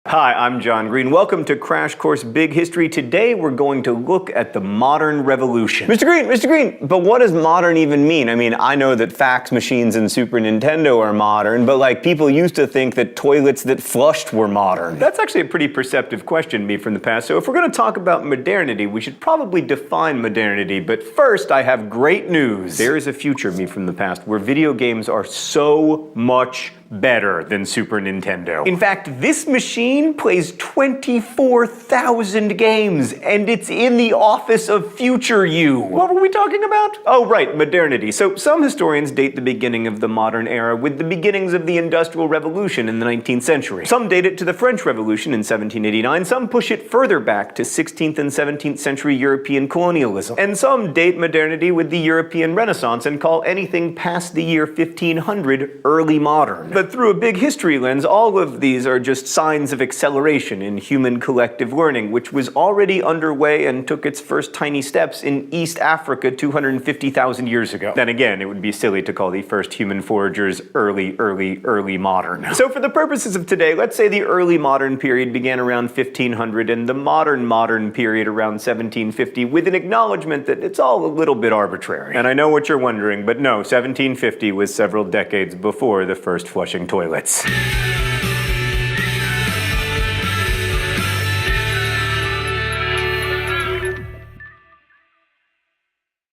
Hi, I'm John Green. Welcome to Crash Course Big History. Today we're going to look at the modern revolution. Mr. Green, but what does modern even mean? I mean, I know that fax machines and Super Nintendo are modern, but people used to think that toilets that flushed were modern. That's actually a pretty perceptive question, me from the past. So if we're going to talk about modernity, we should probably define modernity. But first, I have great news. There is a future, me from the past, where video games are so much better than Super Nintendo. In fact, this machine plays 24,000 games, and it's in the office of future you. What were we talking about? Oh, right, modernity. So some historians date the beginning of the modern era with the beginnings of the Industrial Revolution in the 19th century. Some date it to the French Revolution in 1789, some push it further back to 16th and 17th century European colonialism, and some date modernity with the European Renaissance and call anything past the year 1500 early modern. But through a big history lens, all of these are just signs of acceleration in human collective learning, which was already underway and took its first tiny steps in East Africa 250,000 years ago. Then again, it would be silly to call the first human foragers early modern. So for the purposes of today, let's say the early modern period began around 1500 and the modern period around 1750, with an acknowledgement that it's all a little bit arbitrary. And I know what you're wondering, but no, 1750 was several decades before the first flushing toilets.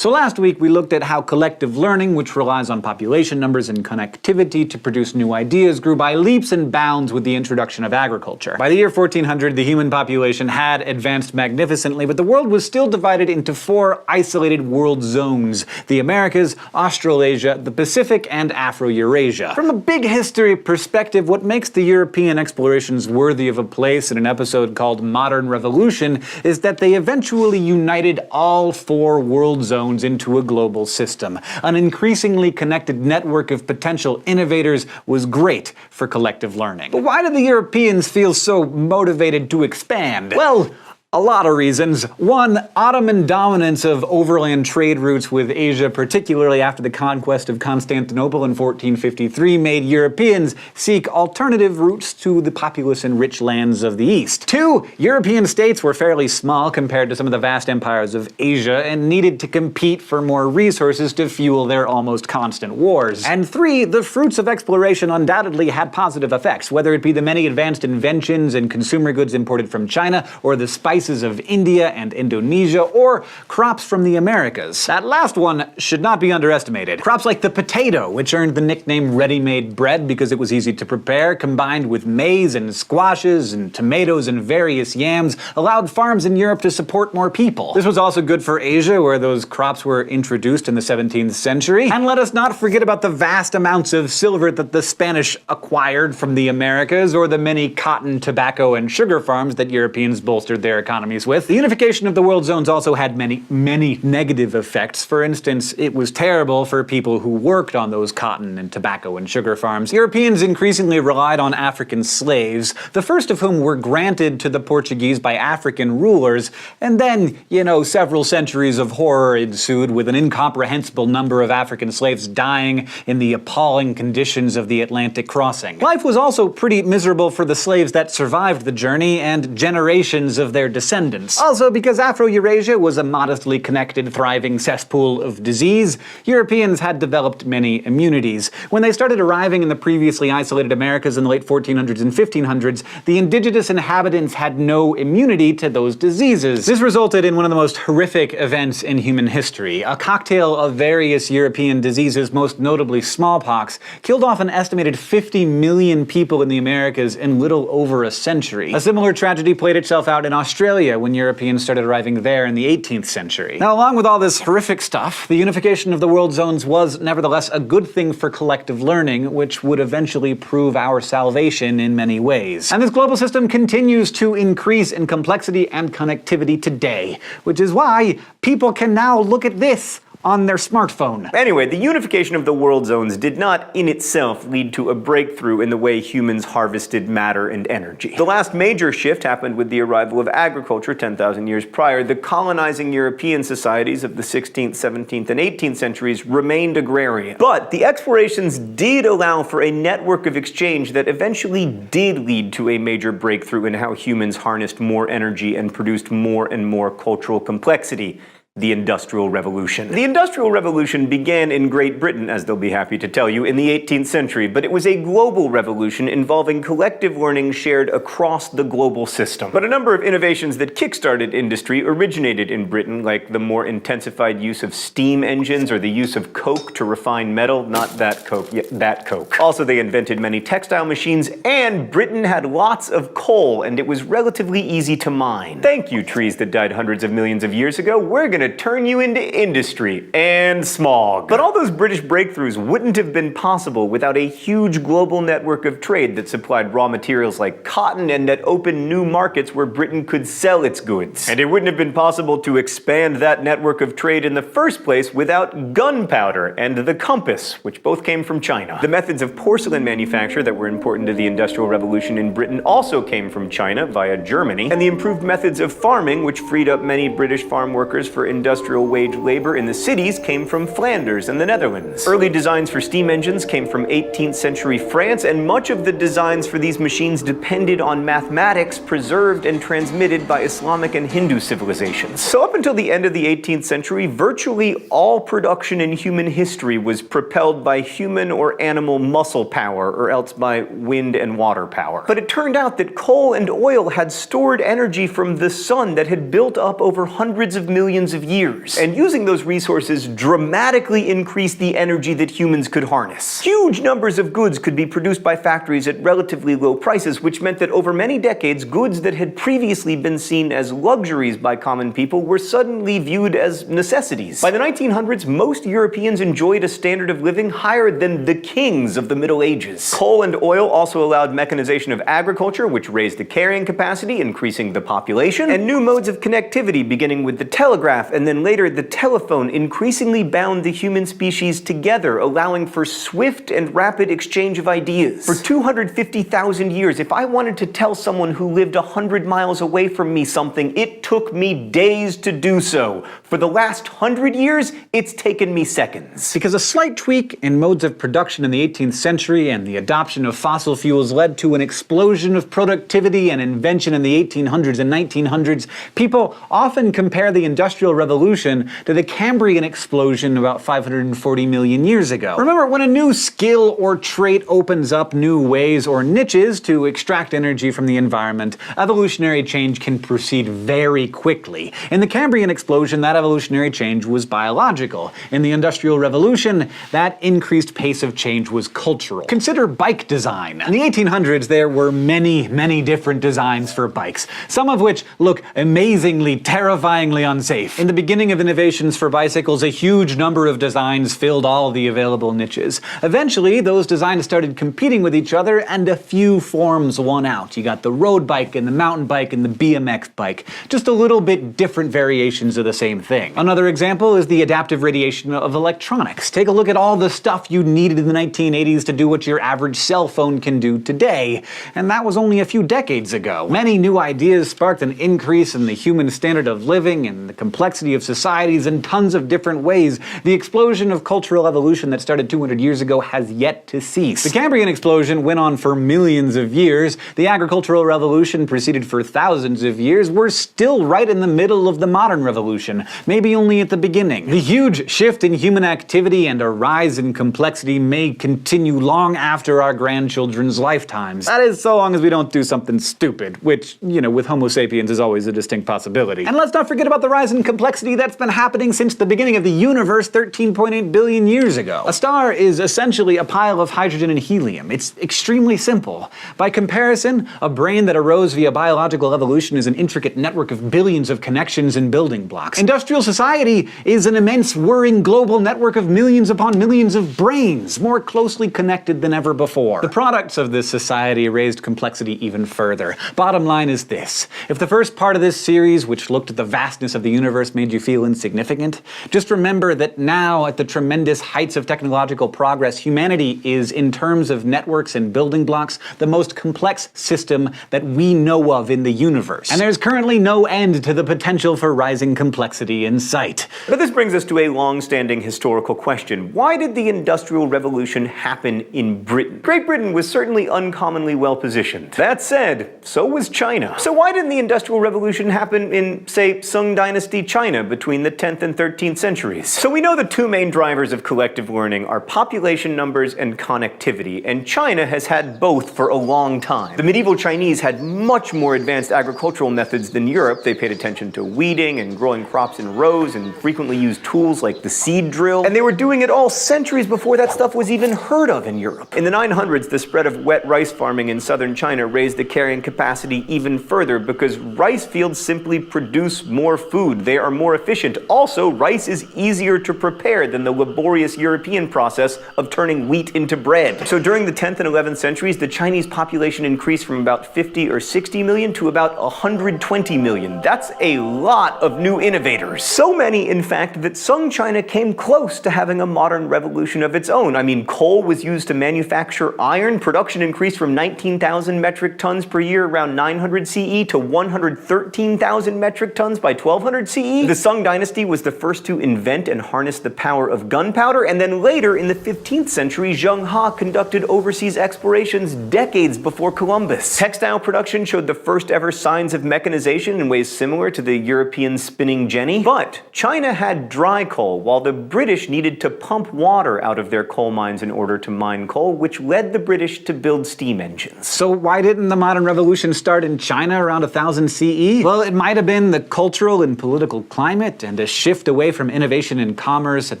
So last week we looked at how collective learning, which relies on population numbers and connectivity to produce new ideas, grew by leaps and bounds with the introduction of agriculture. By the year 1400, the human population had advanced magnificently, but the world was still divided into four isolated world zones: the Americas, Australasia, the Pacific, and Afro-Eurasia. From a big history perspective, what makes the European explorations worthy of a place in an episode called Modern Revolution is that they eventually united all four world zones into a global system. An increasingly connected network of potential innovators was great for collective learning. But why did the Europeans feel so motivated to expand? Well, a lot of reasons. One, Ottoman dominance of overland trade routes with Asia, particularly after the conquest of Constantinople in 1453, made Europeans seek alternative routes to the populous and rich lands of the East. Two, European states were fairly small compared to some of the vast empires of Asia and needed to compete for more resources to fuel their almost constant wars. And three, the fruits of exploration undoubtedly had positive effects, whether it be the many advanced inventions and consumer goods imported from China, or the spices of India and Indonesia, or crops from the Americas. That last one should not be underestimated. Crops like the potato, which earned the nickname ready-made bread because it was easy to prepare, combined with maize and squashes and tomatoes and various yams, allowed farms in Europe to support more people. This was also good for Asia, where those crops were introduced in the 17th century. And let us not forget about the vast amounts of silver that the Spanish acquired from the Americas, or the many cotton, tobacco, and sugar farms that Europeans bolstered their economies with. The unification of the world zones also had many negative effects. For instance, it was terrible for people who worked on those cotton and tobacco and sugar farms. Europeans increasingly relied on African slaves, the first of whom were granted to the Portuguese by African rulers, and then, several centuries of horror ensued, with an incomprehensible number of African slaves dying in the appalling conditions of the Atlantic crossing. Life was also pretty miserable for the slaves that survived the journey and generations of their descendants. Also, because Afro-Eurasia was a modestly connected, thriving cesspool of disease, Europeans had developed many immunities. When they started arriving in the previously isolated Americas in the late 1400s and 1500s, the indigenous inhabitants had no immunity to those diseases. This resulted in one of the most horrific events in human history. A cocktail of various European diseases, most notably smallpox, killed off an estimated 50 million people in the Americas in little over a century. A similar tragedy played itself out in Australia when Europeans started arriving there in the 18th century. Now, along with all this horrific stuff, the unification of the world zones was nevertheless a good thing for collective learning, which would eventually prove our salvation in many ways. And this global system continues to increase in complexity and connectivity today, which is why people can now look at this on their smartphone. Anyway, the unification of the world zones did not in itself lead to a breakthrough in the way humans harvested matter and energy. The last major shift happened with the arrival of agriculture 10,000 years prior. The colonizing European societies of the 16th, 17th, and 18th centuries remained agrarian. But the explorations did allow for a network of exchange that eventually did lead to a major breakthrough in how humans harnessed more energy and produced more and more cultural complexity. The Industrial Revolution. The Industrial Revolution began in Great Britain, as they'll be happy to tell you, in the 18th century, but it was a global revolution involving collective learning shared across the global system. But a number of innovations that kickstarted industry originated in Britain, like the more intensified use of steam engines or the use of coke to refine metal. Not that coke, yeah, that coke. Also, they invented many textile machines, and Britain had lots of coal, and it was relatively easy to mine. Thank you, trees that died hundreds of millions of years ago. We're gonna turn you into industry and smog. But all those British breakthroughs wouldn't have been possible without a huge global network of trade that supplied raw materials like cotton and that opened new markets where Britain could sell its goods. And it wouldn't have been possible to expand that network of trade in the first place without gunpowder and the compass, which both came from China. The methods of porcelain manufacture that were important to the Industrial Revolution in Britain also came from China via Germany, and the improved methods of farming, which freed up many British farm workers for industrial wage labor in the cities, came from Flanders and the Netherlands. Early designs for steam engines came from 18th century France, and much of the designs for these machines depended on mathematics preserved and transmitted by Islamic and Hindu civilizations. So up until the end of the 18th century, virtually all production in human history was propelled by human or animal muscle power, or else by wind and water power. But it turned out that coal and oil had stored energy from the sun that had built up over hundreds of millions of years, and using those resources dramatically increased the energy that humans could harness. Huge numbers of goods could be produced by factories at relatively low prices, which meant that over many decades, goods that had previously been seen as luxuries by common people were suddenly viewed as necessities. By the 1900s, most Europeans enjoyed a standard of living higher than the kings of the Middle Ages. Coal and oil also allowed mechanization of agriculture, which raised the carrying capacity, increasing the population, and new modes of connectivity, beginning with the telegraph and then later the telephone, increasingly bound the human species together, allowing for swift and rapid exchange of ideas. For 250,000 years, if I wanted to tell someone who lived 100 miles away from me something, it took me days to do so. For the last 100 years, it's taken me seconds. Because a slight tweak in modes of production in the 18th century and the adoption of fossil fuels led to an explosion of productivity and invention in the 1800s and 1900s, people often compare the Industrial Revolution to the Cambrian explosion about 540 million years ago. Remember, when a new skill or trait opens up new ways or niches to extract energy from the environment, evolutionary change can proceed very quickly. In the Cambrian explosion, that evolutionary change was biological. In the Industrial Revolution, that increased pace of change was cultural. Consider bike design. In the 1800s, there were many different designs for bikes, some of which look amazingly, terrifyingly unsafe. In the beginning of innovations for bicycles, a huge number of designs filled all the available niches. Eventually, those designs started competing with each other, and a few forms won out. You got the road bike and the mountain bike and the BMX bike. Just a little bit different variations of the same thing. Another example is the adaptive radiation of electronics. Take a look at all the stuff you needed in the 1980s to do what your average cell phone can do today, and that was only a few decades ago. Many new ideas sparked an increase in the human standard of living and the complexity of societies in tons of different ways. The explosion of cultural evolution that started 200 years ago has yet to cease. The Cambrian explosion went on for millions of years. The agricultural revolution proceeded for thousands of years. We're still right in the middle of the modern revolution, maybe only at the beginning. The huge shift in human activity and a rise in complexity may continue long after our grandchildren's lifetimes. That is, so long as we don't do something stupid, which, with Homo sapiens is always a distinct possibility. And let's not forget about the rise in complexity that's been happening since the beginning of the universe 13.8 billion years ago. A star is essentially a pile of hydrogen and helium. It's extremely simple. By comparison, a brain that arose via biological evolution is an intricate network of billions of connections and building blocks. Industrial society is an immense, whirring global network of millions upon millions of brains, more closely connected than ever before. The products of this society raised complexity even further. Bottom line is this: if the first part of this series, which looked at the vastness of the universe, made you feel insignificant? Just remember that now, at the tremendous heights of technological progress, humanity is, in terms of networks and building blocks, the most complex system that we know of in the universe. And there's currently no end to the potential for rising complexity in sight. But this brings us to a long-standing historical question. Why did the Industrial Revolution happen in Britain? Great Britain was certainly uncommonly well-positioned. That said, so was China. So why didn't the Industrial Revolution happen in, say, Sung Dynasty China between the 10th and 13th centuries? So we know the two main drivers of collective learning are population numbers and connectivity, and China has had both for a long time. The medieval Chinese had much more advanced agricultural methods than Europe. They paid attention to weeding and growing crops in rows and frequently used tools like the seed drill. And they were doing it all centuries before that stuff was even heard of in Europe. In the 900s, the spread of wet rice farming in southern China raised the carrying capacity even further because rice fields simply produce more food. They are more efficient. Also, rice is easier to prepare than the laborious European process of turning wheat into bread. So during the 10th and 11th centuries, the Chinese population increased from about 50 or 60 million to about 120 million. That's a lot of new innovators. So many, in fact, that Sung China came close to having a modern revolution of its own. I mean, coal was used to manufacture iron. Production increased from 19,000 metric tons per year around 900 CE to 113,000 metric tons by 1200 CE. The Sung dynasty was the first to invent and harness the power of gunpowder, and then later in the 15th century, Zheng He conducted overseas explorations decades before Columbus. Textile production showed the first ever signs of mechanization in ways similar to the European spinning jenny. But China had dry coal, while the British needed to pump water out of their coal mines in order to mine coal, which led the British to build steam engines. So why didn't the modern revolution start in China around 1000 CE? Well, it might have been the cultural and political climate and a shift away from innovation in commerce at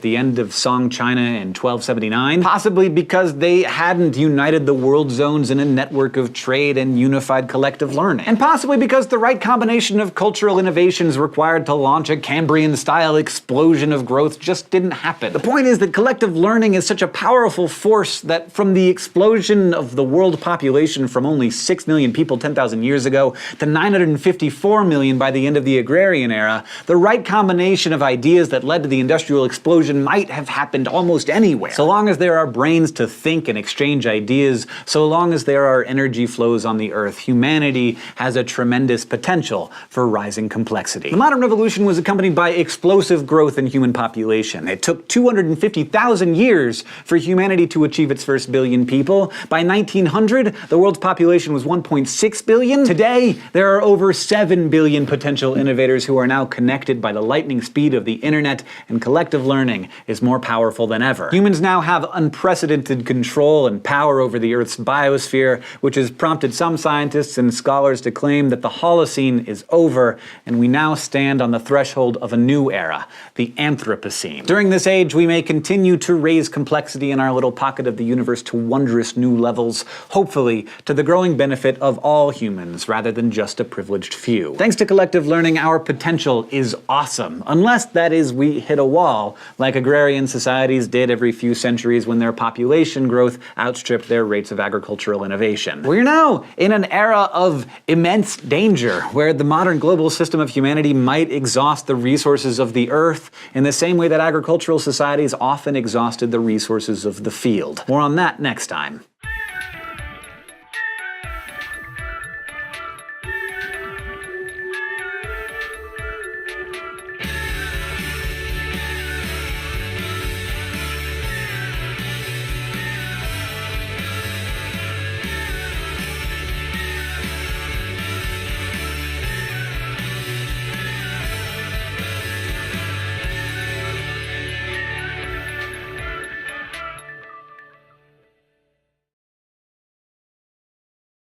the end of Song China in 1279. Possibly because they hadn't united the world zones in a network of trade and unified collective learning. And possibly because the right combination of cultural innovations required to launch a Cambrian-style explosion of growth just didn't happen. The point is that collective learning is such a powerful force that from the explosion of the world population from only 6 million people 10,000 years ago to 954 million by the end of the agrarian era, the right combination of ideas that led to the industrial explosion might have happened almost anywhere. So long as there are brains to think and exchange ideas, so long as there are energy flows on the earth, humanity has a tremendous potential for rising complexity. The modern revolution was accompanied by explosive growth in human population. It took 250,000 years for humanity to achieve its first billion people. By 1900, the world's population was 1.6 billion. Today, there are over 7 billion potential innovators who are now connected by the lightning speed of the internet, and collective learning is more powerful than ever. Humans now have unprecedented control and power over the Earth's biosphere, which has prompted some scientists and scholars to claim that the Holocene is over, and we now stand on the threshold of a new era, the Anthropocene. During this age, we may continue to raise complexity in our little pocket of the universe to wondrous new levels, hopefully to the growing benefit of all humans rather than just a privileged few. Thanks to collective learning, our potential is awesome, unless, that is, we hit a wall like agrarian societies did every few centuries when their population growth outstripped their rates of agricultural innovation. We're now in an era of immense danger, where the modern global system of humanity might exhaust the resources of the earth in the same way that agricultural societies often exhausted the resources of the field. More on that next time.